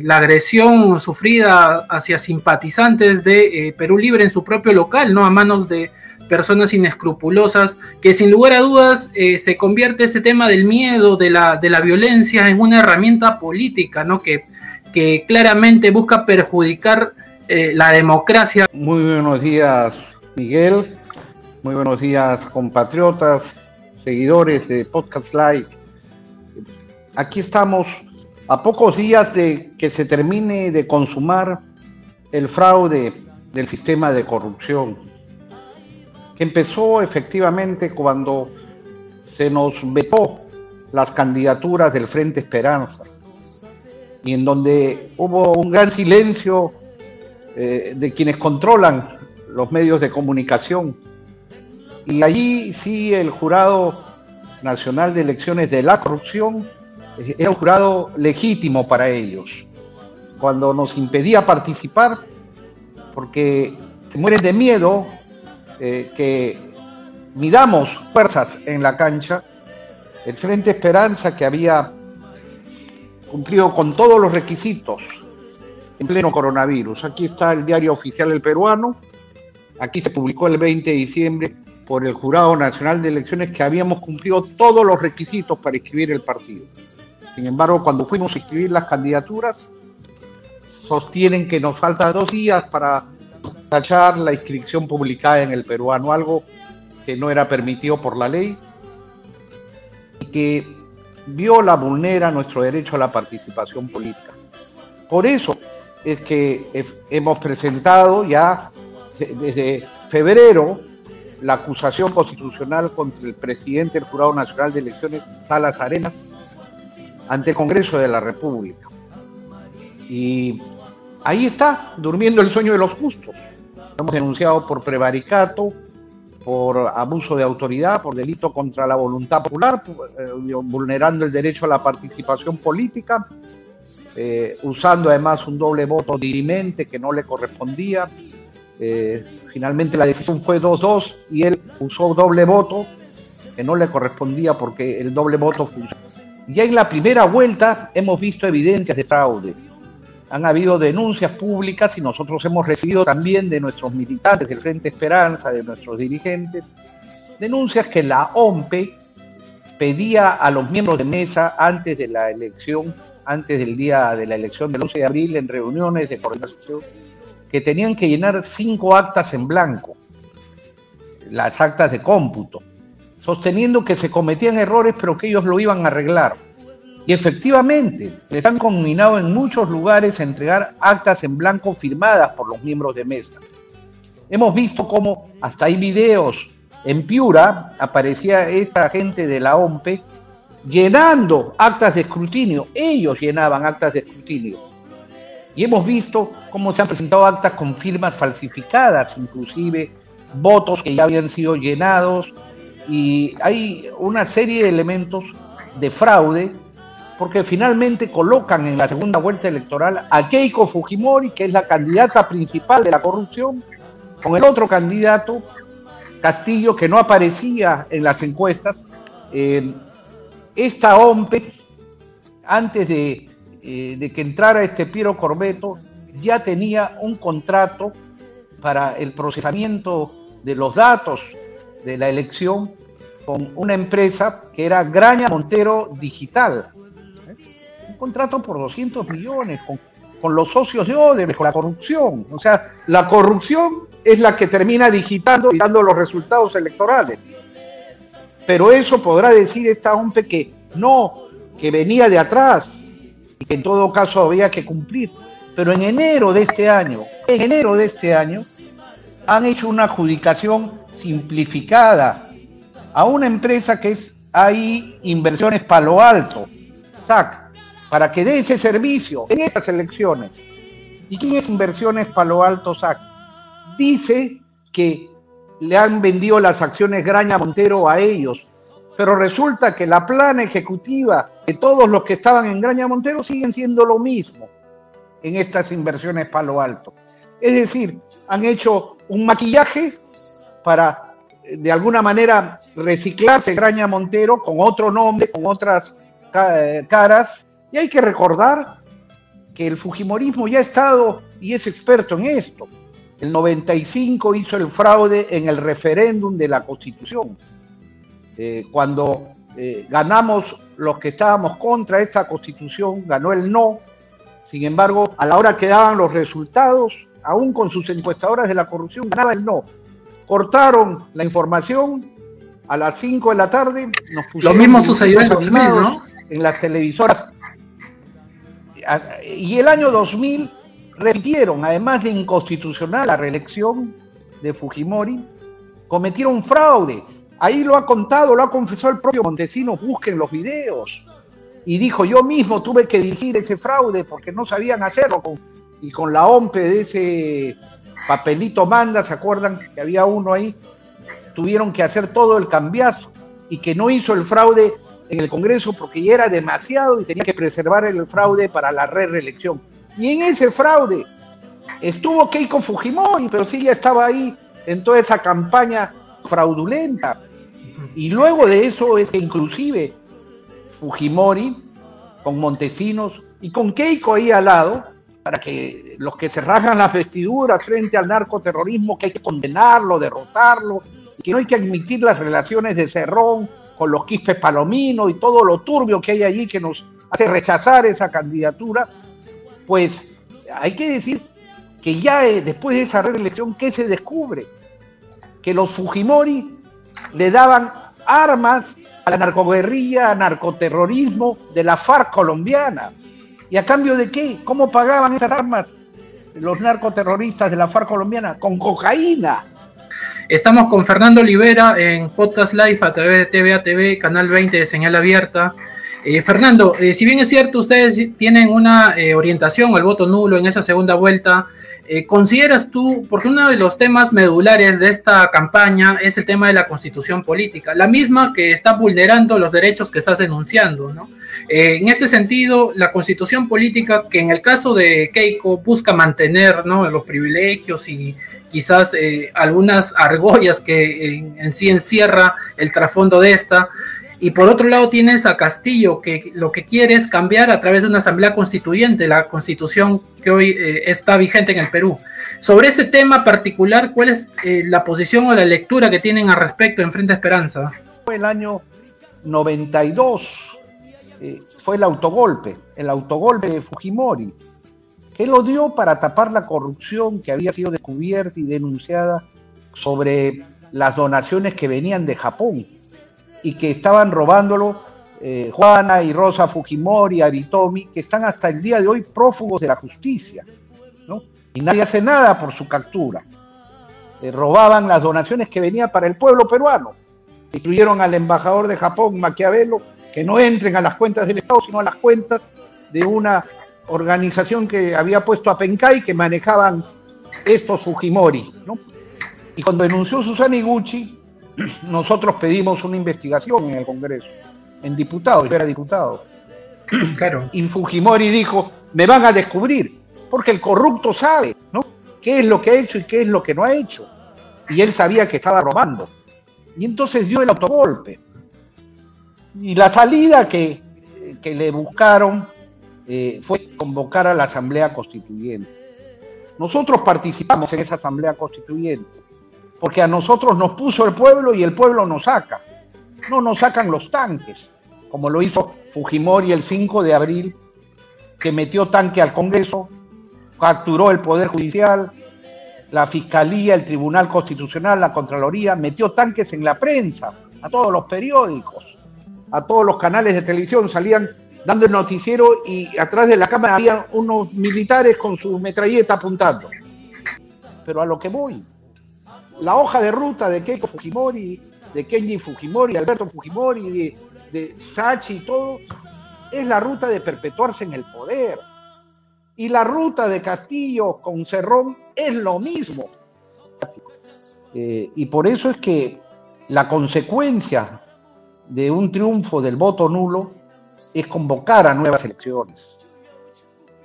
la agresión sufrida hacia simpatizantes de Perú Libre en su propio local, ¿no? A manos de personas inescrupulosas, que sin lugar a dudas se convierte este tema del miedo, de la violencia, en una herramienta política, ¿no? Que claramente busca perjudicar la democracia. Muy buenos días, Miguel. Muy buenos días, compatriotas, seguidores de Podcast Live. Aquí estamos a pocos días de que se termine de consumar el fraude del sistema de corrupción, que empezó efectivamente cuando se nos vetó las candidaturas del Frente Esperanza, y en donde hubo un gran silencio de quienes controlan los medios de comunicación. Y allí sí el Jurado Nacional de Elecciones de la Corrupción era un jurado legítimo para ellos, cuando nos impedía participar, porque se mueren de miedo que midamos fuerzas en la cancha. El Frente Esperanza, que había cumplido con todos los requisitos en pleno coronavirus. Aquí está el diario oficial El Peruano. Aquí se publicó el 20 de diciembre por el Jurado Nacional de Elecciones que habíamos cumplido todos los requisitos para inscribir el partido. Sin embargo, cuando fuimos a inscribir las candidaturas, sostienen que nos faltan 2 días para tachar la inscripción publicada en El Peruano, algo que no era permitido por la ley y que vulnera nuestro derecho a la participación política. Por eso es que hemos presentado ya desde febrero la acusación constitucional contra el presidente del Jurado Nacional de Elecciones, Salas Arenas, ante el Congreso de la República. Y ahí está, durmiendo el sueño de los justos. Hemos denunciado por prevaricato, por abuso de autoridad, por delito contra la voluntad popular, vulnerando el derecho a la participación política, usando además un doble voto dirimente que no le correspondía. Finalmente la decisión fue 2-2 y él usó doble voto que no le correspondía porque el doble voto funcionó. Ya en la primera vuelta hemos visto evidencias de fraude. Han habido denuncias públicas y nosotros hemos recibido también de nuestros militantes del Frente Esperanza, de nuestros dirigentes, denuncias que la OMPE pedía a los miembros de mesa antes de la elección, antes del día de la elección del 11 de abril, en reuniones de coordinación, que tenían que llenar 5 actas en blanco, las actas de cómputo, sosteniendo que se cometían errores pero que ellos lo iban a arreglar. Y efectivamente, les han conminado en muchos lugares a entregar actas en blanco firmadas por los miembros de mesa. Hemos visto cómo hasta hay videos en Piura, aparecía esta gente de la OMPE llenando actas de escrutinio, ellos llenaban actas de escrutinio. Y hemos visto cómo se han presentado actas con firmas falsificadas, inclusive votos que ya habían sido llenados, y hay una serie de elementos de fraude, porque finalmente colocan en la segunda vuelta electoral a Keiko Fujimori, que es la candidata principal de la corrupción, con el otro candidato, Castillo, que no aparecía en las encuestas. Esta OMPE, antes de que entrara Piero Corbeto, ya tenía un contrato para el procesamiento de los datos de la elección con una empresa que era Graña Montero Digital. Un contrato por 200 millones con los socios de Odebrecht, con la corrupción. O sea, la corrupción es la que termina digitando y dando los resultados electorales. Pero eso podrá decir esta OMPE que no, que venía de atrás y que en todo caso había que cumplir. Pero en enero de este año, han hecho una adjudicación simplificada a una empresa que es AI Inversiones Palo Alto, SAC, para que dé ese servicio en estas elecciones. ¿Y quién es Inversiones Palo Alto SAC? Dice que le han vendido las acciones Graña Montero a ellos, pero resulta que la plana ejecutiva de todos los que estaban en Graña Montero siguen siendo lo mismo en estas Inversiones Palo Alto. Es decir, han hecho un maquillaje para, de alguna manera, reciclarse Graña Montero con otro nombre, con otras caras, y hay que recordar que el fujimorismo ya ha estado y es experto en esto. El 95 hizo el fraude en el referéndum de la Constitución. Cuando ganamos los que estábamos contra esta Constitución, ganó el no. Sin embargo, a la hora que daban los resultados, aún con sus encuestadoras de la corrupción, ganaba el no. Cortaron la información a las 5 de la tarde. Nos pusieron lo mismo sucedió en el 2000, ¿no? En las televisoras. Y el año 2000 repitieron, además de inconstitucional la reelección de Fujimori, cometieron fraude. Ahí lo ha contado, lo ha confesado el propio Montesinos, busquen los videos. Y dijo, yo mismo tuve que dirigir ese fraude porque no sabían hacerlo. Y con la OMPE de ese papelito manda, ¿se acuerdan que había uno ahí? Tuvieron que hacer todo el cambiazo y que no hizo el fraude en el Congreso porque ya era demasiado y tenía que preservar el fraude para la reelección. Y en ese fraude estuvo Keiko Fujimori, pero sí ya estaba ahí en toda esa campaña fraudulenta. Y luego de eso es que inclusive Fujimori con Montesinos y con Keiko ahí al lado, para que los que se rasgan las vestiduras frente al narcoterrorismo, que hay que condenarlo, derrotarlo, y que no hay que admitir las relaciones de Cerrón con los Quispe Palomino y todo lo turbio que hay allí que nos hace rechazar esa candidatura, pues hay que decir que ya después de esa reelección, ¿qué se descubre? Que los Fujimori le daban armas a la narcoguerrilla, a narcoterrorismo de la FARC colombiana. ¿Y a cambio de qué? ¿Cómo pagaban esas armas los narcoterroristas de la FARC colombiana? Con cocaína. Estamos con Fernando Olivera en Podcast Live a través de TVA TV, Canal 20 de Señal Abierta. Fernando, si bien es cierto, ustedes tienen una orientación al voto nulo en esa segunda vuelta, ¿consideras tú, porque uno de los temas medulares de esta campaña es el tema de la constitución política, la misma que está vulnerando los derechos que estás denunciando, ¿no? En ese sentido, la constitución política, que en el caso de Keiko busca mantener, ¿no?, los privilegios y quizás algunas argollas que en sí encierra el trasfondo de esta, y por otro lado tienes a Castillo, que lo que quiere es cambiar a través de una asamblea constituyente la constitución que hoy está vigente en el Perú. Sobre ese tema particular, ¿cuál es la posición o la lectura que tienen al respecto en Frente Esperanza? Fue el año 92, fue el autogolpe de Fujimori, que lo dio para tapar la corrupción que había sido descubierta y denunciada sobre las donaciones que venían de Japón y que estaban robándolo Juana y Rosa Fujimori, Aritomi, que están hasta el día de hoy prófugos de la justicia, ¿no? Y nadie hace nada por su captura. Robaban las donaciones que venían para el pueblo peruano. Incluyeron al embajador de Japón, Maquiavelo, que no entren a las cuentas del Estado, sino a las cuentas de una organización que había puesto a Pencay, que manejaban estos Fujimori, ¿no? Y cuando denunció Susana Iguchi, nosotros pedimos una investigación en el Congreso, en diputados, yo era diputado. Claro. Y Fujimori dijo, me van a descubrir, porque el corrupto sabe, ¿no?, qué es lo que ha hecho y qué es lo que no ha hecho. Y él sabía que estaba robando. Y entonces dio el autogolpe. Y la salida que le buscaron fue convocar a la Asamblea Constituyente. Nosotros participamos en esa Asamblea Constituyente, porque a nosotros nos puso el pueblo y el pueblo nos saca. No nos sacan los tanques, como lo hizo Fujimori el 5 de abril, que metió tanque al Congreso, capturó el Poder Judicial, la Fiscalía, el Tribunal Constitucional, la Contraloría, metió tanques en la prensa, a todos los periódicos, a todos los canales de televisión, salían dando el noticiero y atrás de la cámara había unos militares con su metralleta apuntando. Pero a lo que voy, la hoja de ruta de Keiko Fujimori, de Kenji Fujimori, Alberto Fujimori, de Sachi y todo, es la ruta de perpetuarse en el poder. Y la ruta de Castillo con Cerrón es lo mismo. Y por eso es que la consecuencia de un triunfo del voto nulo es convocar a nuevas elecciones,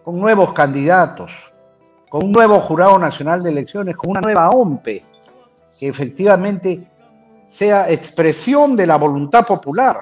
con nuevos candidatos, con un nuevo Jurado Nacional de Elecciones, con una nueva OMPE, que efectivamente sea expresión de la voluntad popular.